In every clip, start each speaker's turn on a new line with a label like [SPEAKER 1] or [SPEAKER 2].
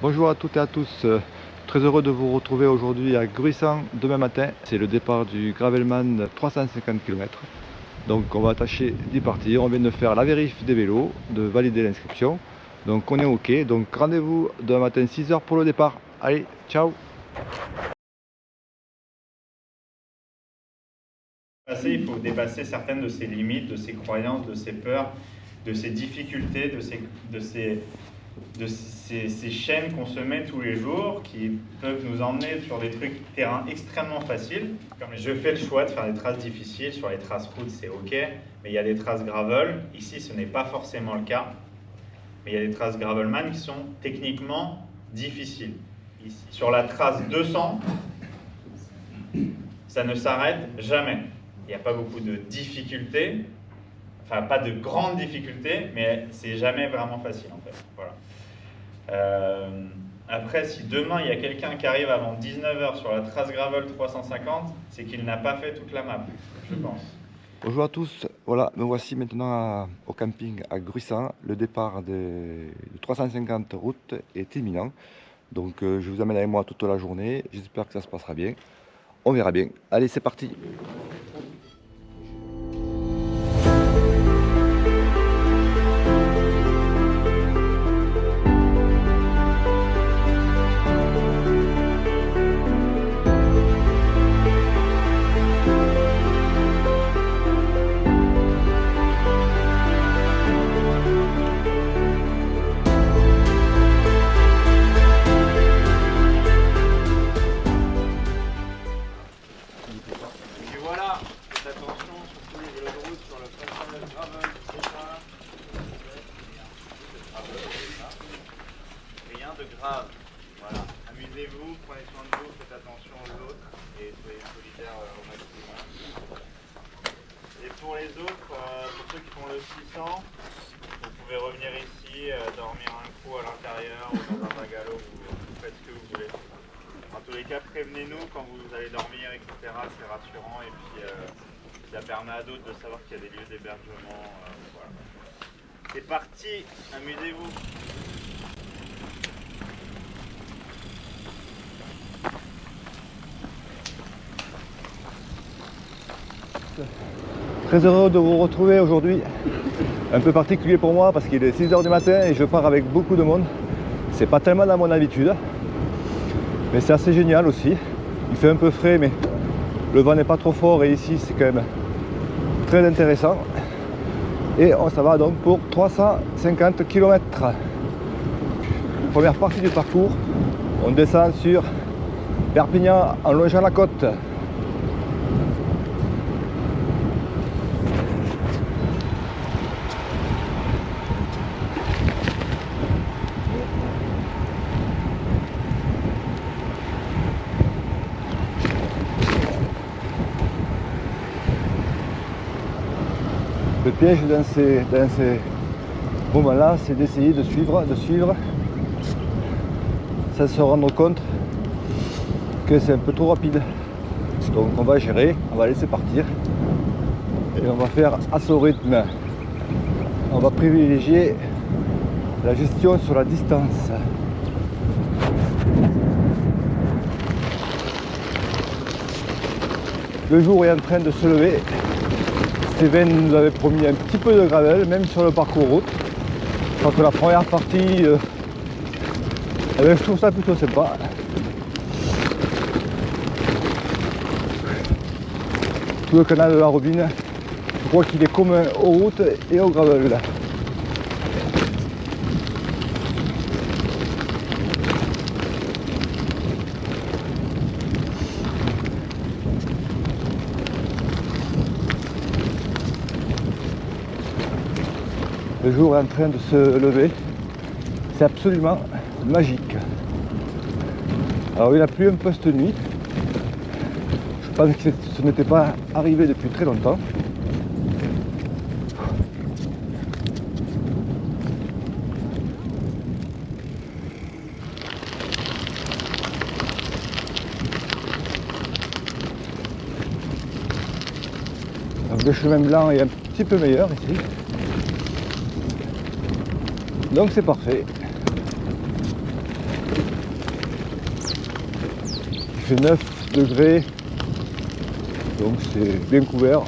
[SPEAKER 1] Bonjour à toutes et à tous, très heureux de vous retrouver aujourd'hui à Gruissan demain matin. C'est le départ du Gravelman 350 km. Donc on va tâcher d'y partir, on vient de faire la vérif des vélos, de valider l'inscription. Donc on est ok, donc rendez-vous demain matin 6 h pour le départ. Allez, ciao!
[SPEAKER 2] Il faut dépasser certaines de ses limites, de ses croyances, de ses peurs, de ses difficultés, de ces chaînes qu'on se met tous les jours qui peuvent nous emmener sur des terrains extrêmement faciles. Comme je fais le choix de faire des traces difficiles, sur les traces routes c'est ok, mais il y a des traces gravel, ici ce n'est pas forcément le cas, mais il y a des traces gravelman qui sont techniquement difficiles. Ici, sur la trace 200, ça ne s'arrête jamais. Il n'y a pas beaucoup de difficultés, enfin pas de grandes difficultés, mais c'est jamais vraiment facile en fait. Voilà. Après, si demain il y a quelqu'un qui arrive avant 19 h sur la trace gravel 350, c'est qu'il n'a pas fait toute la map, je pense.
[SPEAKER 1] Bonjour à tous, voilà, me voici maintenant au camping à Gruissan. Le départ de 350 route est imminent. Donc je vous amène avec moi toute la journée, j'espère que ça se passera bien. On verra bien. Allez, c'est parti!
[SPEAKER 2] Rien de grave. Voilà. Amusez-vous, prenez soin de vous, faites attention aux autres et soyez solidaires au maximum. Et pour les autres, pour ceux qui font le 600, vous pouvez revenir ici, dormir un coup à l'intérieur ou dans un bungalow, vous faites ce que vous voulez. En tous les cas, prévenez-nous quand vous allez dormir, etc. C'est rassurant et puis ça permet à d'autres de savoir qu'il y a des lieux d'hébergement. Voilà. C'est parti, amusez-vous.
[SPEAKER 1] Très heureux de vous retrouver aujourd'hui, un peu particulier pour moi parce qu'il est 6 h du matin et je pars avec beaucoup de monde. C'est pas tellement dans mon habitude, mais c'est assez génial aussi. Il fait un peu frais mais le vent n'est pas trop fort et ici c'est quand même très intéressant. Et on s'en va donc pour 350 km. Première partie du parcours, on descend sur Perpignan en longeant la côte. Le piège dans ces moments-là, c'est d'essayer de suivre, sans se rendre compte que c'est un peu trop rapide. Donc on va gérer, on va laisser partir et on va faire à son rythme. On va privilégier la gestion sur la distance. Le jour est en train de se lever. Steven nous avait promis un petit peu de gravel, même sur le parcours route. Je crois que la première partie, je trouve ça plutôt sympa. Tout le canal de la Robine, je crois qu'il est commun aux routes et au gravel. Le jour est en train de se lever, c'est absolument magique. Alors il a plu un peu cette nuit. Je pense que ce n'était pas arrivé depuis très longtemps. Donc le chemin blanc est un petit peu meilleur ici. Donc c'est parfait. Il fait 9 degrés. Donc c'est bien couvert.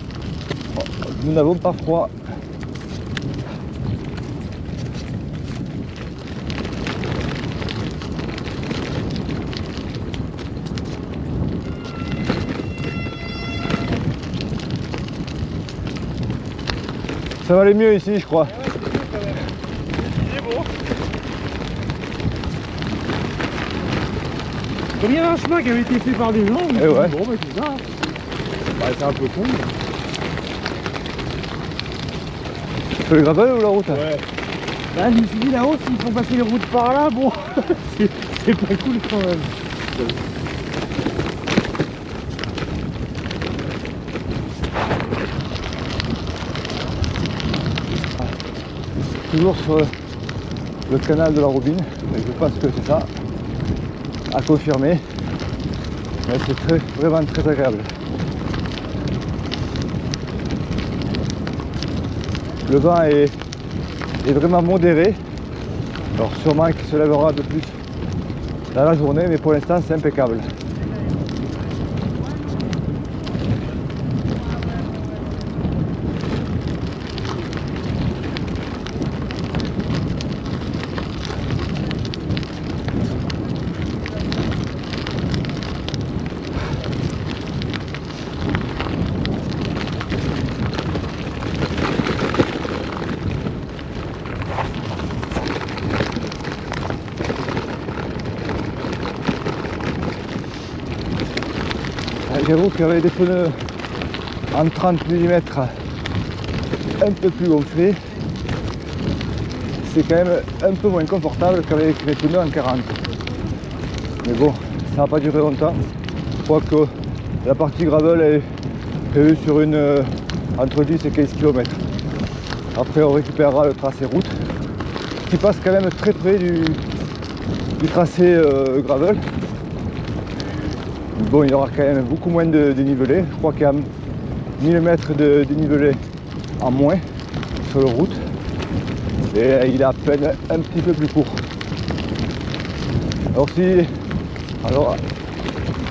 [SPEAKER 1] Nous n'avons pas froid. Ça va aller mieux ici, je crois.
[SPEAKER 3] Il est beau. Comme il y avait un chemin qui avait été fait par des gens,
[SPEAKER 1] Eh ouais.
[SPEAKER 3] bon bah c'est ça. Bah, c'est un peu con.
[SPEAKER 1] C'est le gravel ou la route?
[SPEAKER 3] Ouais. Là je me suis dit là-haut s'ils font passer les routes par là, bon c'est pas cool quand même.
[SPEAKER 1] Toujours sur le canal de la Robine, et je pense que c'est ça, à confirmer. Mais c'est vraiment très agréable. Le vent est vraiment modéré, alors sûrement qu'il se lèvera de plus dans la journée, mais pour l'instant c'est impeccable. J'avoue qu'avec des pneus en 30 mm un peu plus gonflés, c'est quand même un peu moins confortable qu'avec les pneus en 40. Mais bon, ça va pas durer longtemps. Je crois que la partie gravel est prévue sur entre 10 et 15 km. Après on récupérera le tracé route qui passe quand même très près du tracé gravel. Bon, il y aura quand même beaucoup moins de dénivelé. Je crois qu'il y a 1000 mètres de dénivelé en moins sur la route. Et il est à peine un petit peu plus court. Alors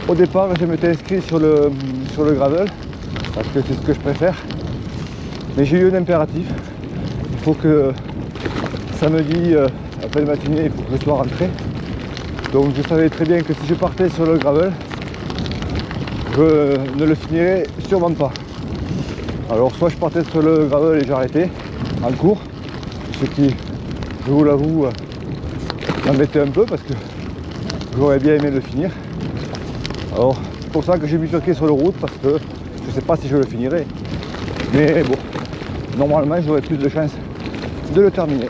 [SPEAKER 1] au départ, je m'étais inscrit sur le gravel parce que c'est ce que je préfère. Mais j'ai eu un impératif. Il faut que samedi, à fin de matinée, il faut que je sois rentré. Donc je savais très bien que si je partais sur le gravel, je ne le finirais sûrement pas. Alors soit je partais sur le gravel et j'arrêtais en cours, ce qui, je vous l'avoue, m'embêtait un peu parce que j'aurais bien aimé le finir. Alors c'est pour ça que j'ai bifurqué sur le route parce que je ne sais pas si je le finirai. Mais bon, normalement j'aurais plus de chance de le terminer.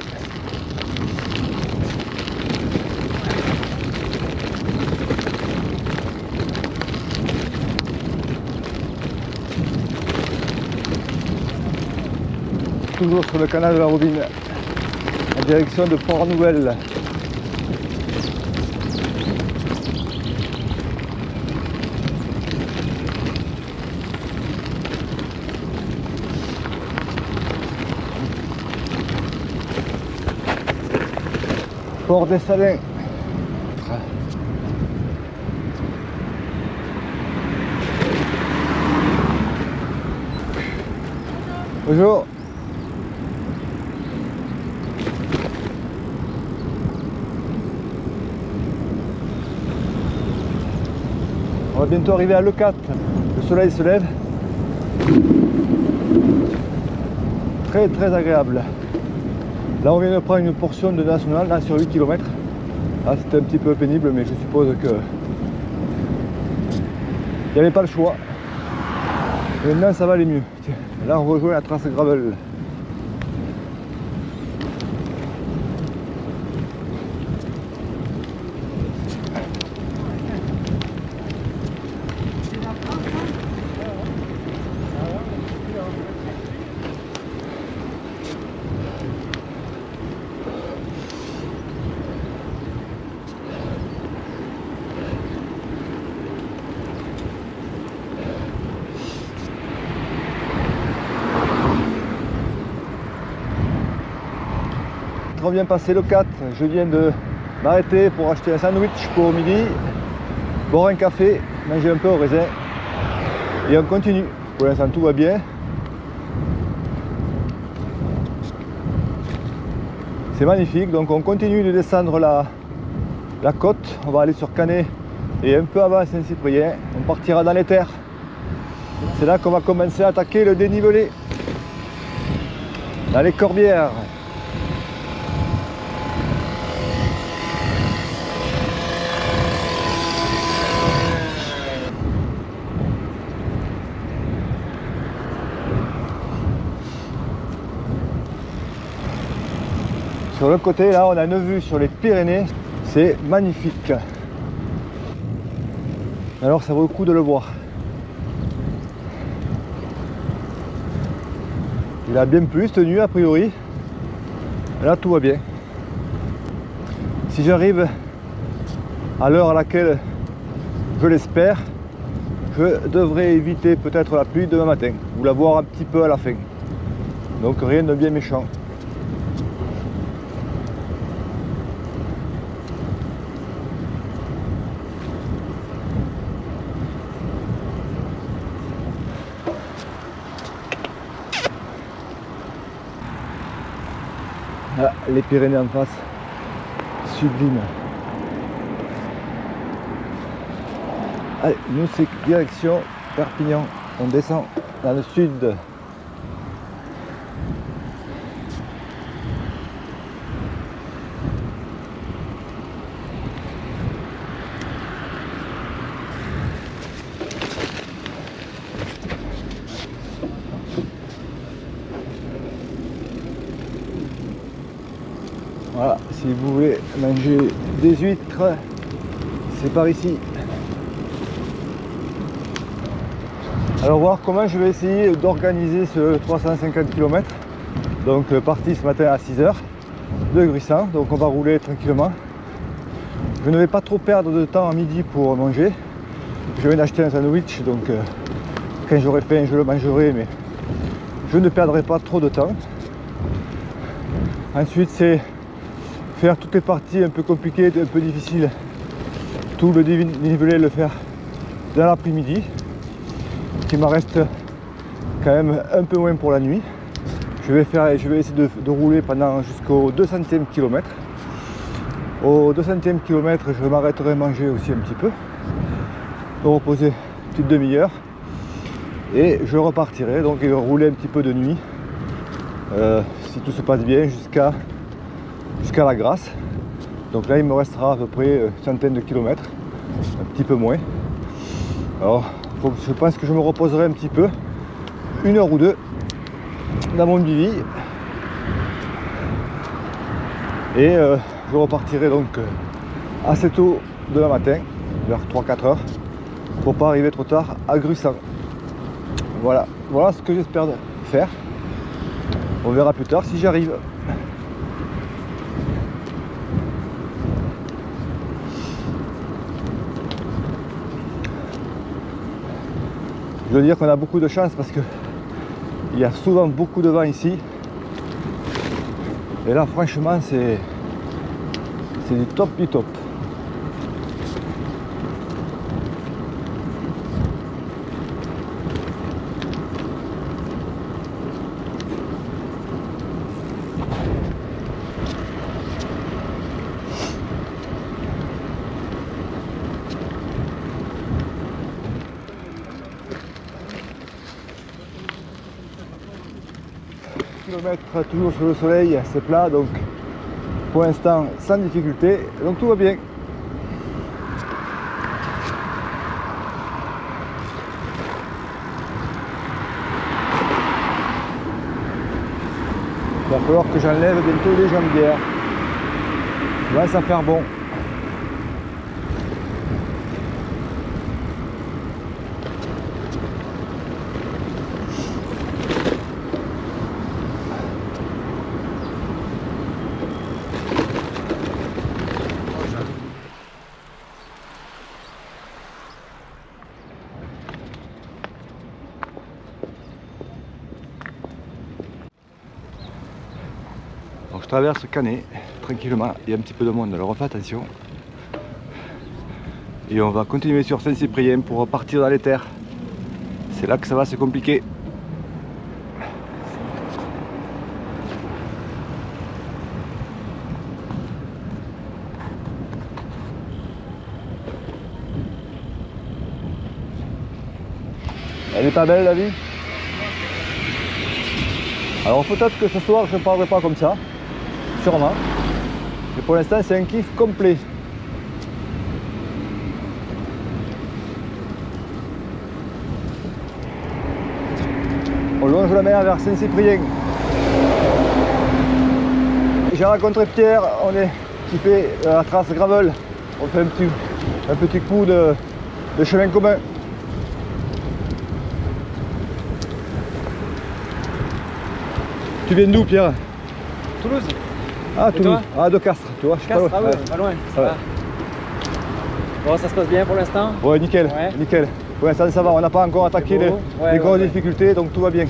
[SPEAKER 1] Toujours sur le canal de la Robine, en direction de Port-Nouvelle. Port des Salins. Bonjour. On va bientôt arriver à l'E4. Le soleil se lève. Très très agréable. Là on vient de prendre une portion de national là, sur 8 km. Là c'était un petit peu pénible mais je suppose que il n'y avait pas le choix. Et maintenant ça va aller mieux. Tiens, là on rejoint la trace gravel. on vient passer le 4. Je viens de m'arrêter pour acheter un sandwich pour midi, boire un café, manger un peu au raisin. Et on continue. Pour l'instant, tout va bien. C'est magnifique. Donc on continue de descendre la côte. On va aller sur Canet et un peu avant Saint-Cyprien. On partira dans les terres. C'est là qu'on va commencer à attaquer le dénivelé. Dans les Corbières. Sur le côté, là, on a une vue sur les Pyrénées. C'est magnifique. Alors, ça vaut le coup de le voir. Il a bien plu cette nuit, a priori. Là, tout va bien. Si j'arrive à l'heure à laquelle je l'espère, je devrais éviter peut-être la pluie demain matin, ou la voir un petit peu à la fin. Donc, rien de bien méchant. Ah, les Pyrénées en face, sublime. Allez, nous c'est direction Perpignan, on descend dans le sud. Voilà, si vous voulez manger des huîtres, c'est par ici. Alors voir comment je vais essayer d'organiser ce 350 km. Donc parti ce matin à 6h de Gruissan, donc on va rouler tranquillement. Je ne vais pas trop perdre de temps à midi pour manger. Je viens d'acheter un sandwich, donc quand j'aurai faim je le mangerai, mais je ne perdrai pas trop de temps. Ensuite c'est faire toutes les parties un peu compliquées, un peu difficiles, tout le dénivelé, le faire dans l'après-midi, qui me reste quand même un peu moins pour la nuit. Je vais essayer de rouler pendant jusqu'au 200e kilomètre. Au 200e kilomètre, je m'arrêterai manger aussi un petit peu, me reposer une petite demi-heure, et je repartirai, donc rouler un petit peu de nuit, si tout se passe bien, jusqu'à la Grasse. Donc là il me restera à peu près une centaine de kilomètres, un petit peu moins. Alors je pense que je me reposerai un petit peu, 1 heure ou 2 dans mon bivy, et je repartirai donc assez tôt demain matin, vers 3-4 heures, pour pas arriver trop tard à Gruissan. Voilà ce que j'espère faire. On verra plus tard si j'y arrive. Je veux dire qu'on a beaucoup de chance parce que il y a souvent beaucoup de vent ici. Et là franchement c'est du top du top. Kilomètres toujours sous le soleil, c'est plat, donc pour l'instant sans difficulté, donc tout va bien. Il va falloir que j'enlève bientôt les jambières. Il va s'en faire bon. traverse Canet tranquillement, il y a un petit peu de monde, alors on fait attention. Et on va continuer sur Saint-Cyprien pour partir dans les terres. C'est là que ça va se compliquer. Elle est pas belle la vie? Alors peut-être que ce soir je ne parlerai pas comme ça, sûrement. Mais pour l'instant c'est un kiff complet. On longe la mer vers Saint-Cyprien. J'ai rencontré Pierre, qui fait la trace gravel. On fait un petit coup de chemin commun. Tu viens d'où, Pierre?
[SPEAKER 3] Toulouse.
[SPEAKER 1] Ah,
[SPEAKER 3] Et
[SPEAKER 1] Toulouse.
[SPEAKER 3] toi?
[SPEAKER 1] Ah, de Castres, tu vois, je suis pas loin.
[SPEAKER 3] Ah ouais,
[SPEAKER 1] Ouais.
[SPEAKER 3] pas loin.
[SPEAKER 1] Ah ouais.
[SPEAKER 3] Bon, ça se passe bien pour l'instant?
[SPEAKER 1] Ouais, nickel,
[SPEAKER 3] Ouais.
[SPEAKER 1] nickel. Pour l'instant, ça va, on n'a pas encore attaqué
[SPEAKER 3] beau. Ouais,
[SPEAKER 1] les grosses
[SPEAKER 3] ouais.
[SPEAKER 1] difficultés, donc tout va bien.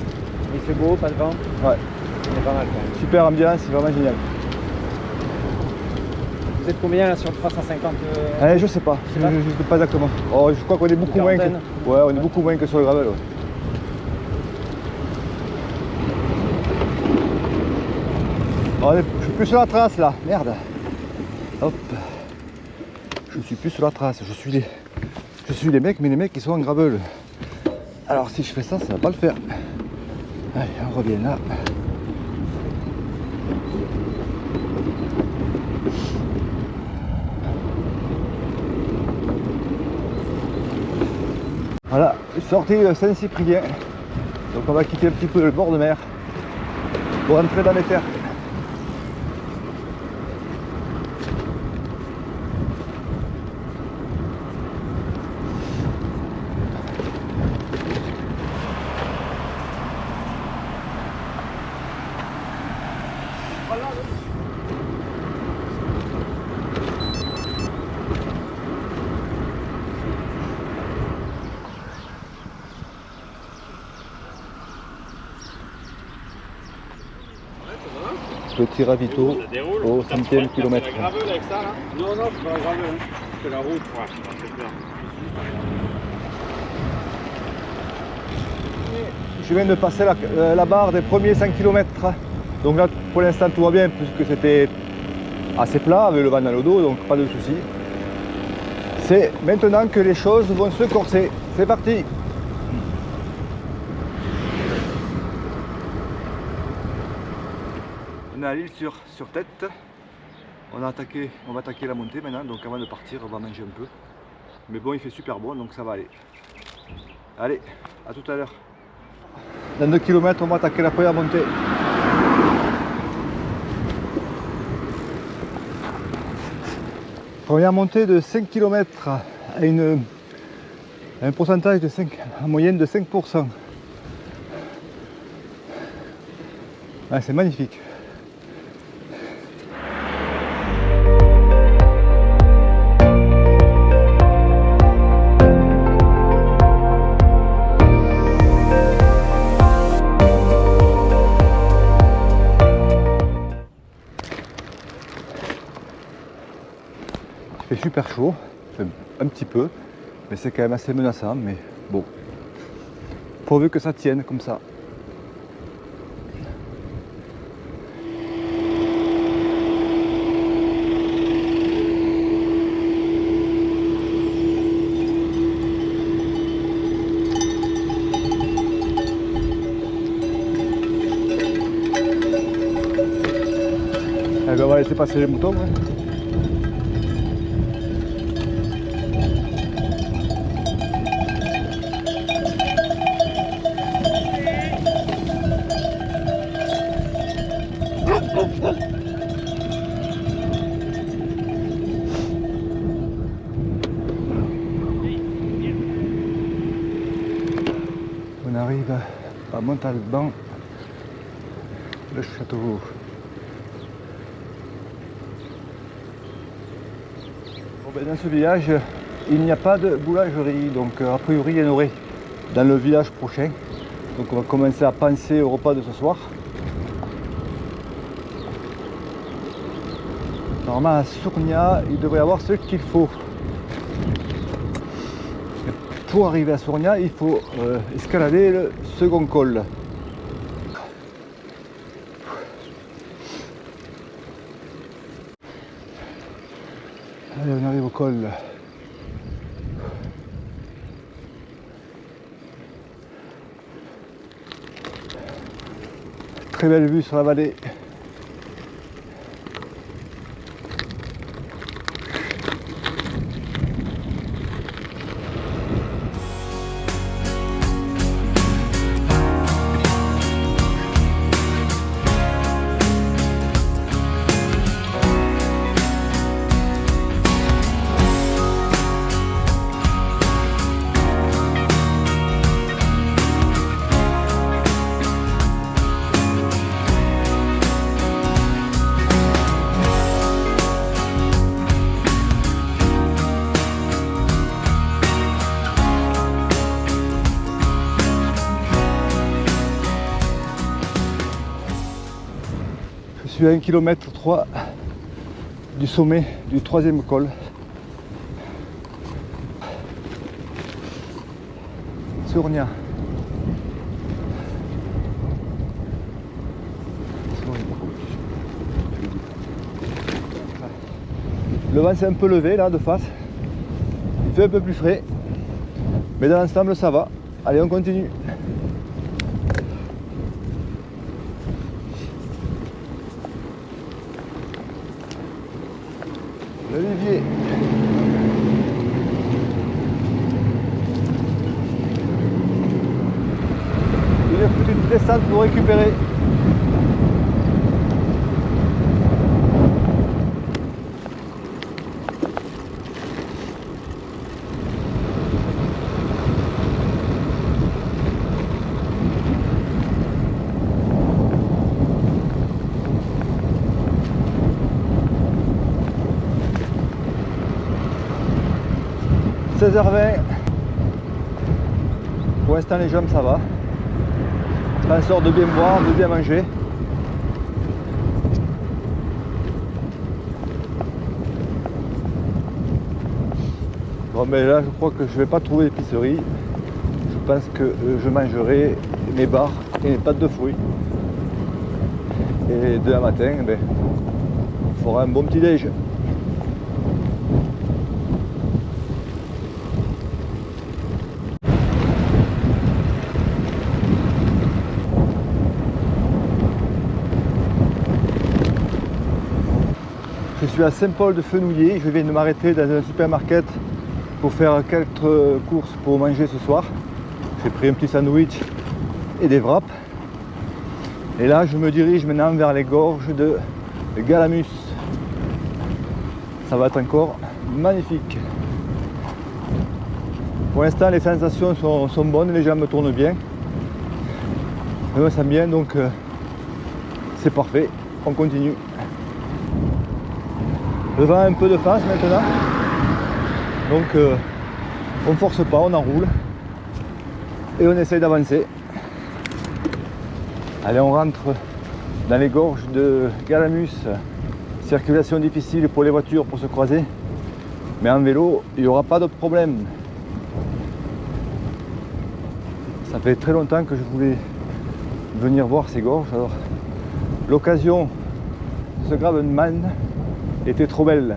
[SPEAKER 3] Il fait beau, pas de vent.
[SPEAKER 1] Ouais.
[SPEAKER 3] On est pas mal quand même.
[SPEAKER 1] Super ambiance, c'est vraiment génial.
[SPEAKER 3] Vous êtes combien là sur 350
[SPEAKER 1] Je sais pas, je sais pas exactement. Oh, je crois qu'on est beaucoup moins que...
[SPEAKER 3] quarantaine.
[SPEAKER 1] Ouais, on est beaucoup moins que sur le gravel. Ouais. Oh, je suis plus sur la trace là, merde. Hop. Je suis plus sur la trace, je suis les mecs, mais les mecs ils sont en gravel. Alors si je fais ça, ça va pas le faire. Allez, on revient là. Voilà, sortie de Saint-Cyprien. Donc on va quitter un petit peu le bord de mer pour entrer dans les terres. Petit ravito au 100e kilomètre.
[SPEAKER 2] Gravel avec ça là? Non, non, c'est pas gravel. C'est la route. Ouais, c'est bien.
[SPEAKER 1] Je viens de passer la barre des premiers 100 km. Donc là pour l'instant tout va bien puisque c'était assez plat avec le vent dans le dos, donc pas de soucis. C'est maintenant que les choses vont se corser. C'est parti! On est à l'île sur tête. On va attaquer la montée maintenant, donc avant de partir on va manger un peu. Mais bon, il fait super bon, donc ça va aller. Allez, à tout à l'heure. Dans 2 km on va attaquer la première montée. Première montée de 5 km à un pourcentage de 5, en moyenne de 5%. Ah, c'est magnifique. Il fait super chaud, un petit peu, mais c'est quand même assez menaçant, mais bon, pourvu que ça tienne comme ça. Eh ben, on va laisser passer les moutons. Hein. On arrive à Montalban, le château. Bon, ben, dans ce village, il n'y a pas de boulangerie, donc a priori il y en aurait dans le village prochain. Donc on va commencer à penser au repas de ce soir. Normalement à Sournia, il devrait y avoir ce qu'il faut. Et pour arriver à Sournia, il faut escalader le second col. Allez, on arrive au col. Très belle vue sur la vallée. Je suis à 1,3 km du sommet du 3e col. Sournia. Le vent s'est un peu levé là de face. Il fait un peu plus frais. Mais dans l'ensemble ça va. Allez, on continue. L'Olivier. Une petite descente pour récupérer. « 16h20, pour l'instant les jambes ça va, en sorte de bien boire, de bien manger. Bon mais là je crois que je vais pas trouver d'épicerie, je pense que je mangerai mes bars et mes pâtes de fruits. Et demain matin, ben, on fera un bon petit déj. Je suis à Saint-Paul-de-Fenouillet, je viens de m'arrêter dans un supermarché pour faire quelques courses pour manger ce soir. J'ai pris un petit sandwich et des wraps. Et là je me dirige maintenant vers les gorges de Galamus. Ça va être encore magnifique. Pour l'instant les sensations sont bonnes, les jambes tournent bien. Je me sens bien donc c'est parfait, on continue. Le vent a un peu de face maintenant, donc on ne force pas, on enroule et on essaye d'avancer. Allez, on rentre dans les gorges de Galamus. Circulation difficile pour les voitures pour se croiser, mais en vélo il n'y aura pas de problème. Ça fait très longtemps que je voulais venir voir ces gorges, alors l'occasion de ce Gravenman était trop belle.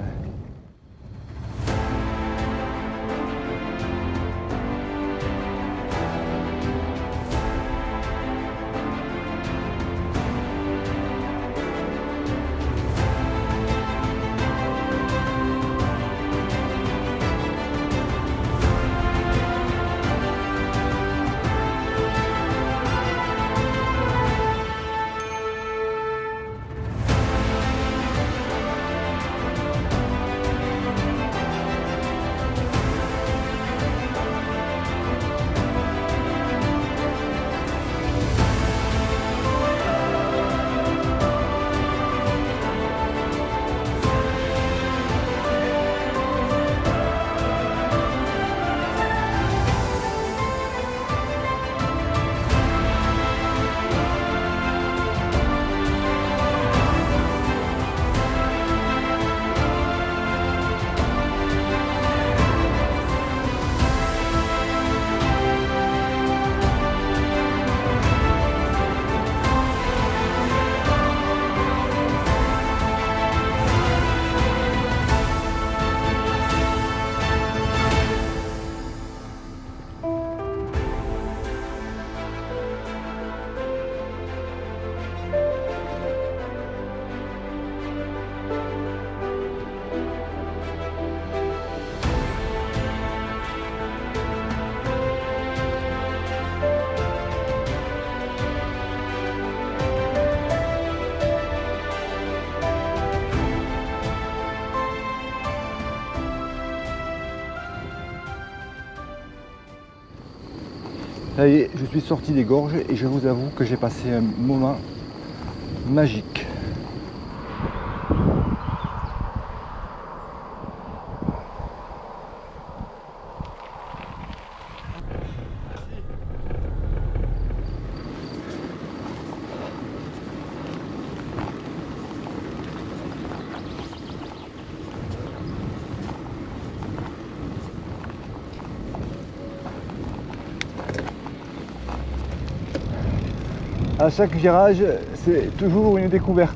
[SPEAKER 1] Ça y est, je suis sorti des gorges et je vous avoue que j'ai passé un moment magique. À chaque virage, c'est toujours une découverte.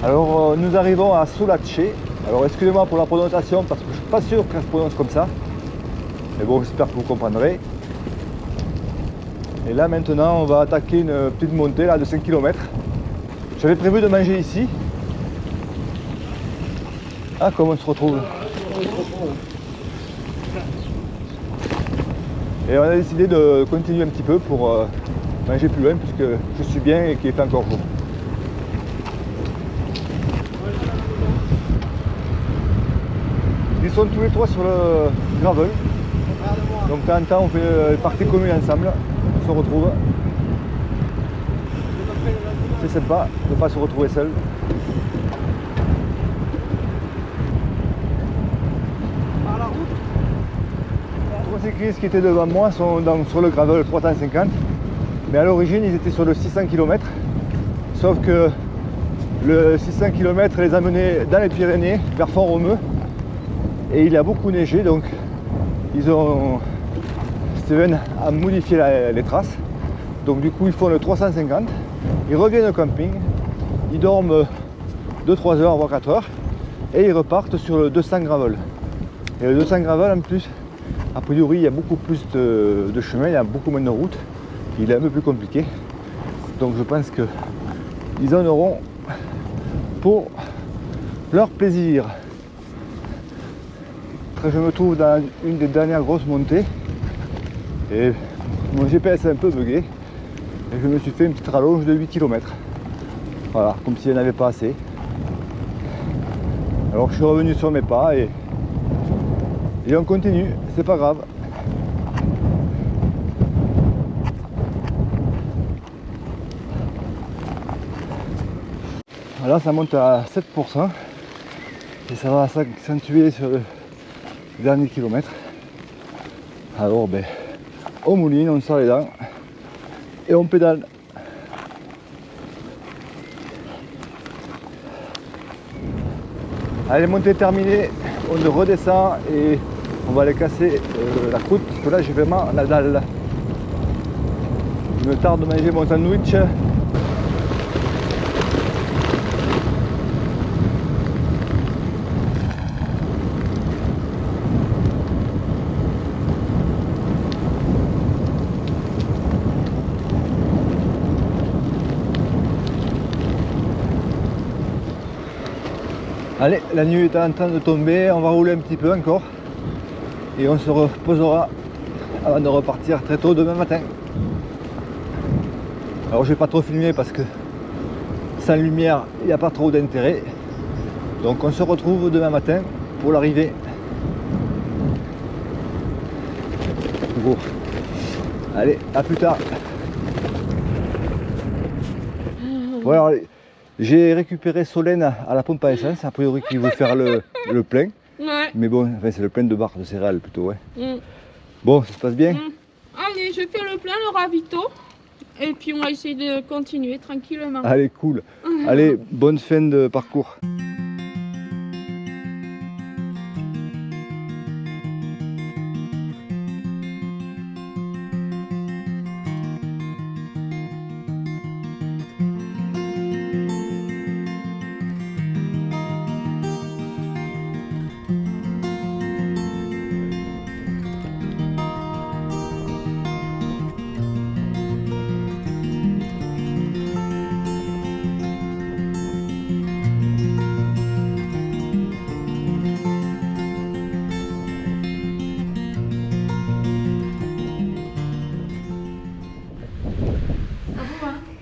[SPEAKER 1] Alors nous arrivons à Solace. Alors excusez-moi pour la prononciation parce que je ne suis pas sûr qu'elle se prononce comme ça. Mais bon, j'espère que vous comprendrez. Et là maintenant on va attaquer une petite montée là, de 5 km. J'avais prévu de manger ici. Ah, comment on se retrouve. Et on a décidé de continuer un petit peu pour manger plus loin puisque je suis bien et qu'il fait encore chaud. Ils sont tous les trois sur le gravel. Donc de temps en temps on fait une partie commune ensemble, on se retrouve. C'est sympa de ne pas se retrouver seul. Les cyclistes qui étaient devant moi sont sur le gravel 350, mais à l'origine ils étaient sur le 600 km, sauf que le 600 km les a menés dans les Pyrénées vers Font-Romeu et il a beaucoup neigé, donc Steven a modifié les traces, donc du coup ils font le 350, ils reviennent au camping, ils dorment 2-3 heures voire 4 heures et ils repartent sur le 200 gravel. Et le 200 gravel en plus, a priori il y a beaucoup plus de chemin, il y a beaucoup moins de route, il est un peu plus compliqué, donc je pense qu'ils en auront pour leur plaisir. Après, je me trouve dans une des dernières grosses montées et mon GPS est un peu bugué et je me suis fait une petite rallonge de 8 km, voilà, comme s'il n'y en avait pas assez. Alors je suis revenu sur mes pas et on continue, c'est pas grave. Là ça monte à 7% et ça va s'accentuer sur le dernier kilomètre. Alors ben, on mouline, on sort les dents et on pédale. Allez, montée terminée, on redescend et on va aller casser la croûte parce que là j'ai vraiment la dalle. Je me tarde de manger mon sandwich. Allez, la nuit est en train de tomber, on va rouler un petit peu encore et on se reposera avant de repartir très tôt demain matin. Alors je vais pas trop filmer parce que sans lumière il n'y a pas trop d'intérêt, donc on se retrouve demain matin pour l'arrivée. Bon. Allez, à plus tard. Bon, alors, j'ai récupéré Solène à la pompe à essence, a priori qui veut faire le plein.
[SPEAKER 4] Ouais.
[SPEAKER 1] Mais bon, enfin, c'est le plein de barres de céréales plutôt, ouais. Bon, ça se passe bien.
[SPEAKER 4] Allez, je fais le plein, le ravito. Et puis on va essayer de continuer tranquillement.
[SPEAKER 1] Allez, cool. Allez, bonne fin de parcours.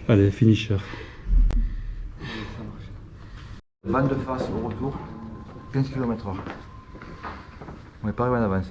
[SPEAKER 3] Allez, finisher.
[SPEAKER 1] Vent de face au retour, 15 km/h. On n'est pas arrivé en avance.